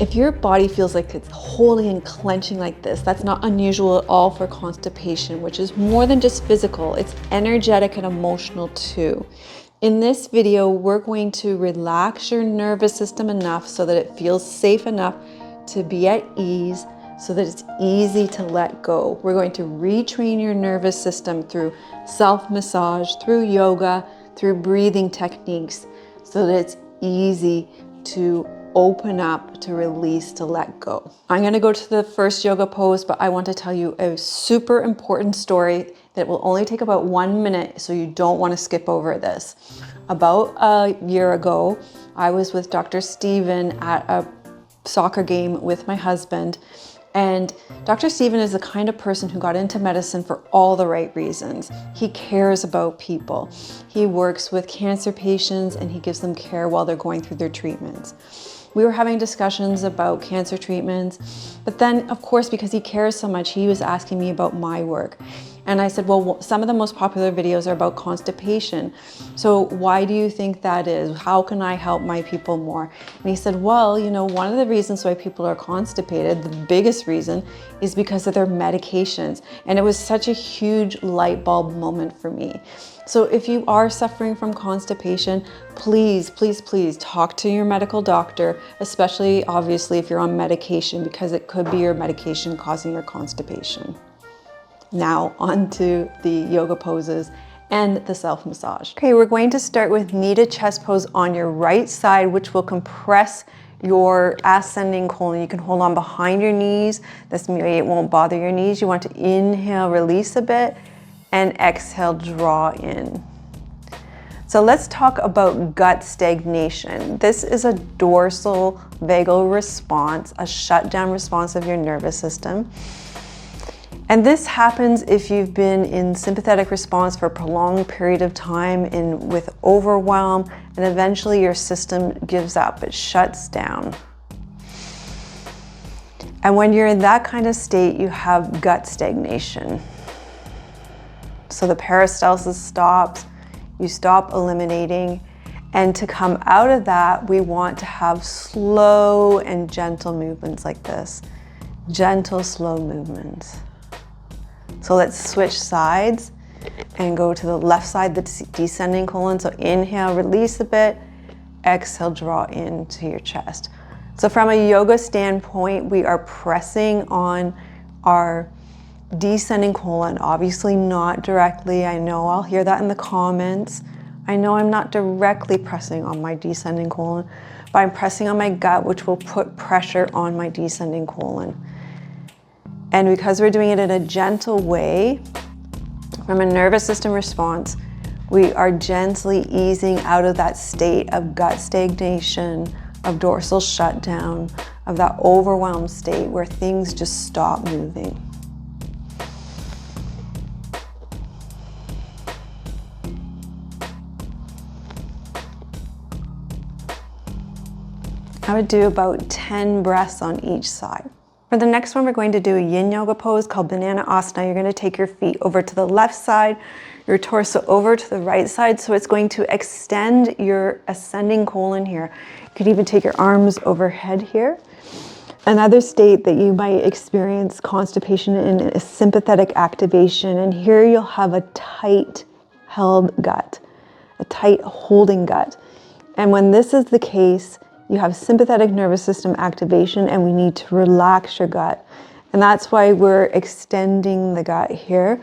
If your body feels like it's holding and clenching like this, that's not unusual at all for constipation, which is more than just physical. It's energetic and emotional too. In this video, we're going to relax your nervous system enough so that it feels safe enough to be at ease, so that it's easy to let go. We're going to retrain your nervous system through self-massage, through yoga, through breathing techniques, so that it's easy to open up, to release, to let go. I'm gonna go to the first yoga pose, but I want to tell you a super important story that will only take about 1 minute, so you don't want to skip over this. About a year ago, I was with Dr. Steven at a soccer game with my husband. And Dr. Steven is the kind of person who got into medicine for all the right reasons. He cares about people. He works with cancer patients and he gives them care while they're going through their treatments. We were having discussions about cancer treatments, but then of course, because he cares so much, he was asking me about my work. And I said, well, some of the most popular videos are about constipation. So why do you think that is? How can I help my people more? And he said, well, you know, one of the reasons why people are constipated, the biggest reason, is because of their medications. And it was such a huge light bulb moment for me. So if you are suffering from constipation, please, please, please talk to your medical doctor, especially obviously if you're on medication, because it could be your medication causing your constipation. Now onto the yoga poses and the self-massage. Okay, we're going to start with knee to chest pose on your right side, which will compress your ascending colon. You can hold on behind your knees. This way it won't bother your knees. You want to inhale, release a bit, and exhale, draw in. So let's talk about gut stagnation. This is a dorsal vagal response, a shutdown response of your nervous system. And this happens if you've been in sympathetic response for a prolonged period of time with overwhelm, and eventually your system gives up, it shuts down. And when you're in that kind of state, you have gut stagnation. So the peristalsis stops, you stop eliminating, and to come out of that, we want to have slow and gentle movements like this. Gentle, slow movements. So let's switch sides and go to the left side, the descending colon. So inhale, release a bit, exhale, draw into your chest. So from a yoga standpoint, we are pressing on our descending colon, obviously not directly. I know I'll hear that in the comments. I know I'm not directly pressing on my descending colon, but I'm pressing on my gut, which will put pressure on my descending colon. And because we're doing it in a gentle way, from a nervous system response, we are gently easing out of that state of gut stagnation, of dorsal shutdown, of that overwhelmed state where things just stop moving. I would do about 10 breaths on each side. For the next one, we're going to do a yin yoga pose called banana asana. You're going to take your feet over to the left side, your torso over to the right side. So it's going to extend your ascending colon here. You could even take your arms overhead here. Another state that you might experience constipation in is sympathetic activation. And here you'll have a tight held gut, a tight holding gut. And when this is the case, you have sympathetic nervous system activation and we need to relax your gut. And that's why we're extending the gut here.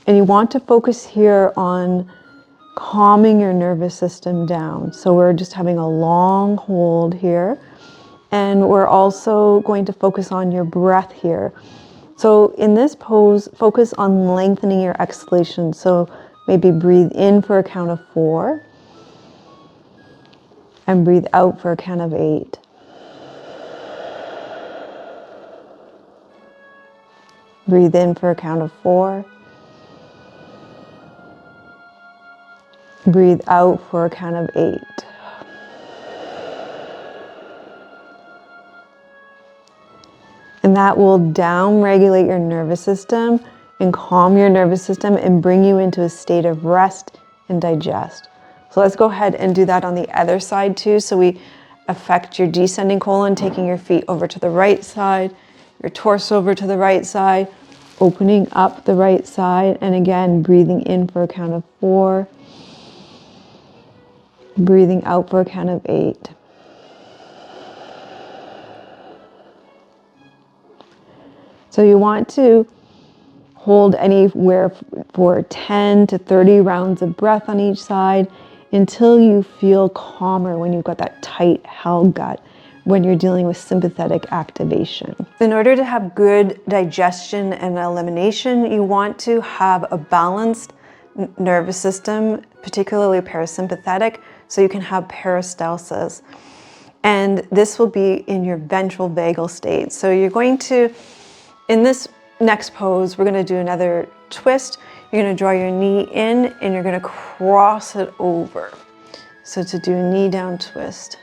And you want to focus here on calming your nervous system down. So we're just having a long hold here. And we're also going to focus on your breath here. So in this pose, focus on lengthening your exhalation. So maybe breathe in for a count of 4. And breathe out for a count of 8. Breathe in for a count of 4. Breathe out for a count of 8. And that will down-regulate your nervous system and calm your nervous system and bring you into a state of rest and digest. So let's go ahead and do that on the other side too. So we affect your descending colon, taking your feet over to the right side, your torso over to the right side, opening up the right side, and again, breathing in for a count of 4, breathing out for a count of 8. So you want to hold anywhere for 10 to 30 rounds of breath on each side until you feel calmer when you've got that tight held gut when you're dealing with sympathetic activation. In order to have good digestion and elimination, you want to have a balanced nervous system, particularly parasympathetic, so you can have peristalsis. And this will be in your ventral vagal state. So you're going to, in this next pose, we're going to do another twist. You're going to draw your knee in and you're going to cross it over. So to do a knee down twist.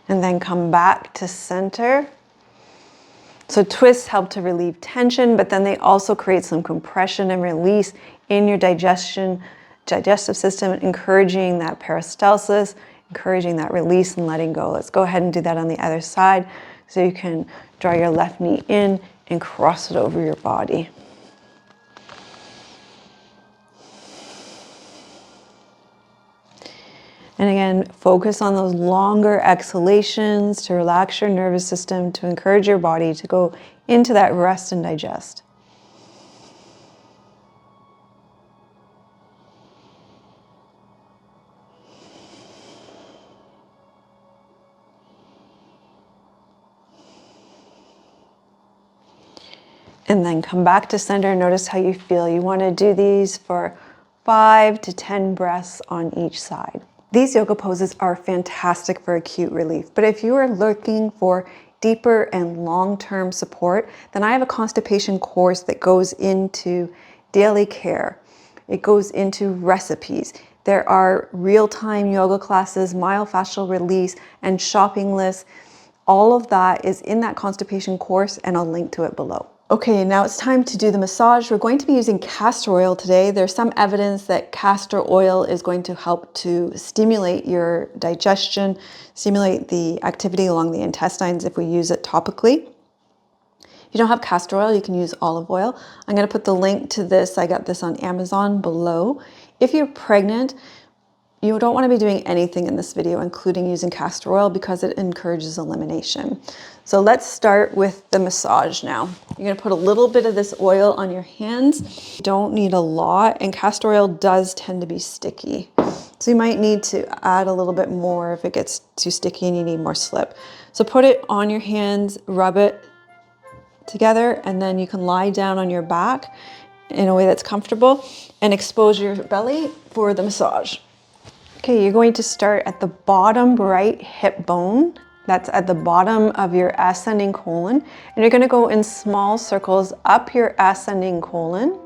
And then come back to center. So twists help to relieve tension, but then they also create some compression and release in your digestive system, encouraging that peristalsis, encouraging that release and letting go. Let's go ahead and do that on the other side. So you can draw your left knee in and cross it over your body. And again, focus on those longer exhalations to relax your nervous system, to encourage your body to go into that rest and digest. And then come back to center. Notice how you feel. You want to do these for 5 to 10 breaths on each side. These yoga poses are fantastic for acute relief, but if you are looking for deeper and long-term support, then I have a constipation course that goes into daily care. It goes into recipes. There are real-time yoga classes, myofascial release, and shopping lists. All of that is in that constipation course, and I'll link to it below. Okay, now it's time to do the massage. We're going to be using castor oil today. There's some evidence that castor oil is going to help to stimulate your digestion, stimulate the activity along the intestines if we use it topically. If you don't have castor oil, you can use olive oil. I'm going to put the link to this. I got this on Amazon below. If you're pregnant, you don't want to be doing anything in this video, including using castor oil, because it encourages elimination. So let's start with the massage now. You're going to put a little bit of this oil on your hands. You don't need a lot, and castor oil does tend to be sticky. So you might need to add a little bit more if it gets too sticky and you need more slip. So put it on your hands, rub it together, and then you can lie down on your back in a way that's comfortable and expose your belly for the massage. Okay, you're going to start at the bottom right hip bone. That's at the bottom of your ascending colon. And you're going to go in small circles up your ascending colon.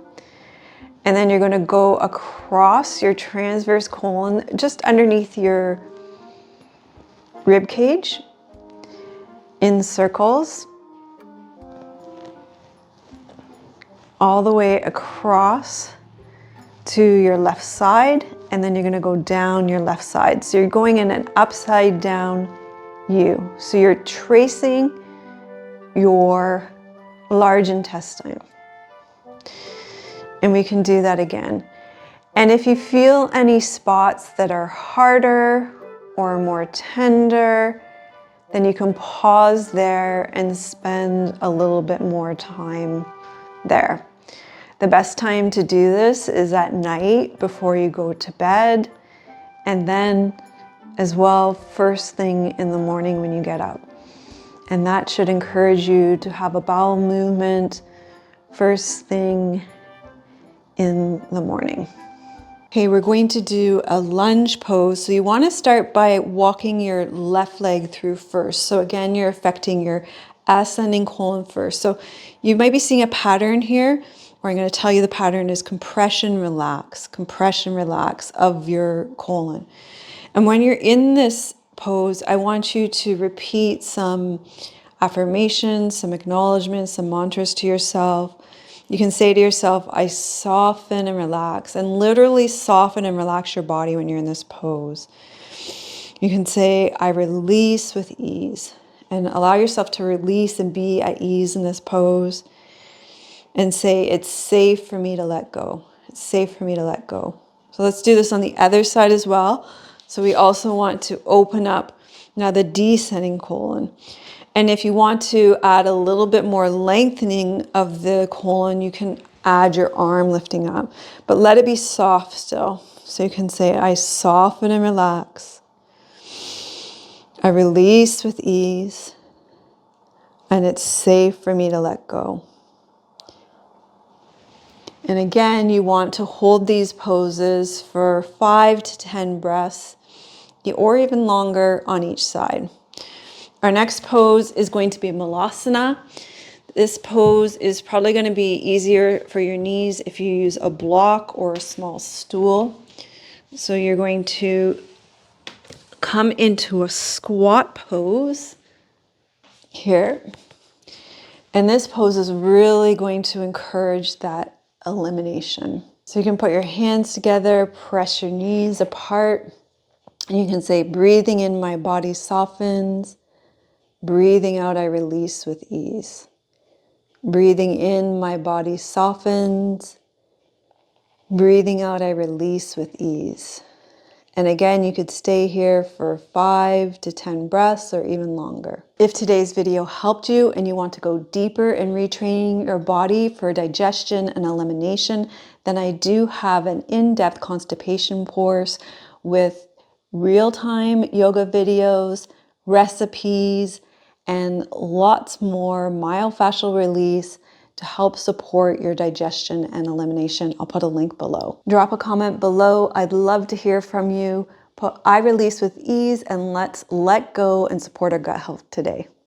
And then you're going to go across your transverse colon, just underneath your rib cage, in circles, all the way across to your left side. And then you're going to go down your left side. So you're going in an upside down U. So you're tracing your large intestine. And we can do that again. And if you feel any spots that are harder or more tender, then you can pause there and spend a little bit more time there. The best time to do this is at night before you go to bed, and then as well first thing in the morning when you get up. And that should encourage you to have a bowel movement first thing in the morning. Okay, we're going to do a lunge pose. So you want to start by walking your left leg through first. So again, you're affecting your ascending colon first. So you might be seeing a pattern here. or I'm going to tell you the pattern is compression, relax of your colon. And when you're in this pose, I want you to repeat some affirmations, some acknowledgements, some mantras to yourself. You can say to yourself, I soften and relax, and literally soften and relax your body when you're in this pose. You can say, I release with ease, and allow yourself to release and be at ease in this pose. And say, it's safe for me to let go. It's safe for me to let go. So let's do this on the other side as well. So we also want to open up now the descending colon. And if you want to add a little bit more lengthening of the colon, you can add your arm lifting up. But let it be soft still. So you can say, I soften and relax. I release with ease. And it's safe for me to let go. And again, you want to hold these poses for 5 to 10 breaths, or even longer on each side. Our next pose is going to be Malasana. This pose is probably going to be easier for your knees if you use a block or a small stool. So you're going to come into a squat pose here. And this pose is really going to encourage that elimination. So you can put your hands together, press your knees apart, and you can say, breathing in, my body softens. Breathing out, I release with ease. Breathing in, my body softens. Breathing out, I release with ease. And again, you could stay here for 5 to 10 breaths or even longer. If today's video helped you and you want to go deeper in retraining your body for digestion and elimination, then I do have an in-depth constipation course with real-time yoga videos, recipes, and lots more myofascial release to help support your digestion and elimination. I'll put a link below. Drop a comment below. I'd love to hear from you. Put I release with ease, and let's let go and support our gut health today.